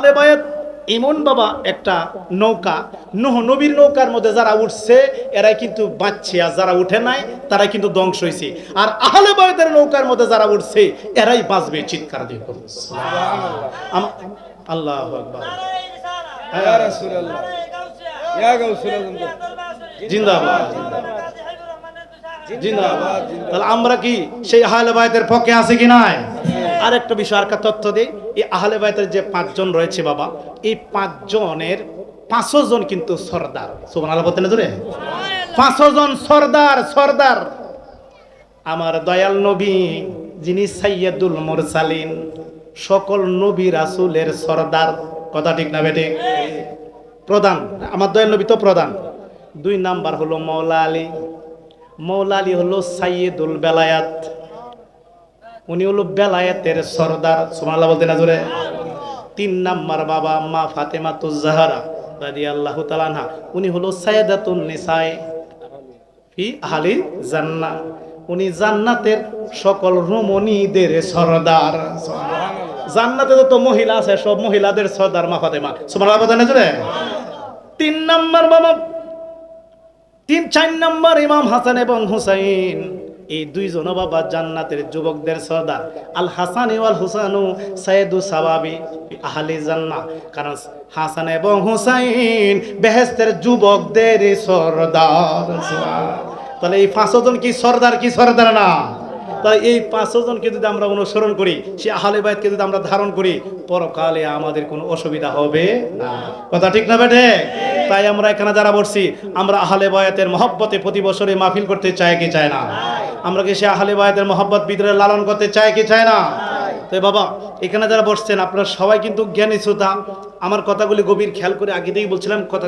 আহলে বায়াত ইমন বাবা একটা নৌকা, নূহ নবীর নৌকার মধ্যে যারা উঠছে এরাই কিন্তু বাঁচছে, আর যারা উঠে নাই তারাই কিন্তু ধ্বংস হয়েছে। আর আহলে বায়াতের নৌকার মধ্যে যারা উঠছে এরাই বাঁচবে। চিৎকার দিয়ে বলুন সুবহানাল্লাহ। আল্লাহু আকবার। ইয়া রাসূলুল্লাহ, ইয়া গাউসুল আজম, জিন্দাবাদ জিন্দাবাদ। তাহলে আমরা কি সেই আহলে বায়াতের পক্ষে আছে কি নাই? আরেকটা বিষয়, আর একটা তথ্য দেই, এই আহলে বায়াতের যে 5 জন রয়েছে বাবা, এই 5 জনের 5 জন কিন্তু সরদার। সুবহানাল্লাহ বলতে না জোরে? 5 জন সরদার। সরদার আমার দয়াল নবী যিনি সাইয়্যিদুল মুরসালিন, সকল নবী রাসূলের সরদার। কথা ঠিক না বেঠিক? প্রধান, আমার দয়াল নবী তো প্রধান। 2 নাম্বার হলো মাওলা আলী। মাওলা আলী হলো সাইয়্যিদুল বেলায়াত, উনি হলো বেলায়েতের সরদার। সুবহানাল্লাহ বলতে না জোরে? 3 নাম্বার বাবা মা ফাতেমাতুজ জাহরা রাদিয়াল্লাহু তাআলা আনহা, উনি হলো সাইয়্যিদাতুন নিসায়ে ফি আহলি জান্নাহ, উনি জান্নাতের সকল রমণীদের সরদার। জান্নাতে যত মহিলা আছে সব মহিলাদের সরদার মা ফাতেমা। সুবহানাল্লাহ বলতে না জোরে? 3 নাম্বার বাবা, 4 নাম্বার ইমাম হাসান এবং হুসাইন, এই 2 জন বাবা জান্নাতের যুবকদের সরদার। আল হাসান ওয়াল হুসানু সাইয়্যিদু সাওয়াবি আহলি জান্নাহ, কারণ হাসান এবং হুসাইন বেহেশতের যুবকদের সরদার। তাহলে এই 5 জন কি সরদার কি সরদার না? তাই এই 5 জনকে যদি আমরা অনুসরণ করি, সেই আহলে বায়াতকে যদি আমরা ধারণ করি, পরকালে আমাদের কোনো অসুবিধা হবে না। কথা ঠিক না বেঠে? তাই আমরা এখানে যারা বসছি, আমরা আহলে বায়াতের মহব্বতে প্রতি বছরে মাহফিল করতে চাই কি চাই না? আমরা কি সে আহলে বায়াতের মহব্বত ভিতরে লালন করতে চাই কি চাই না? তাই বাবা এখানে যারা বসছেন আপনারা সবাই কিন্তু জ্ঞানী শ্রোতা। আমার কথাগুলি গভীর খেয়াল করে আগে থেকেই বলছিলাম, কথা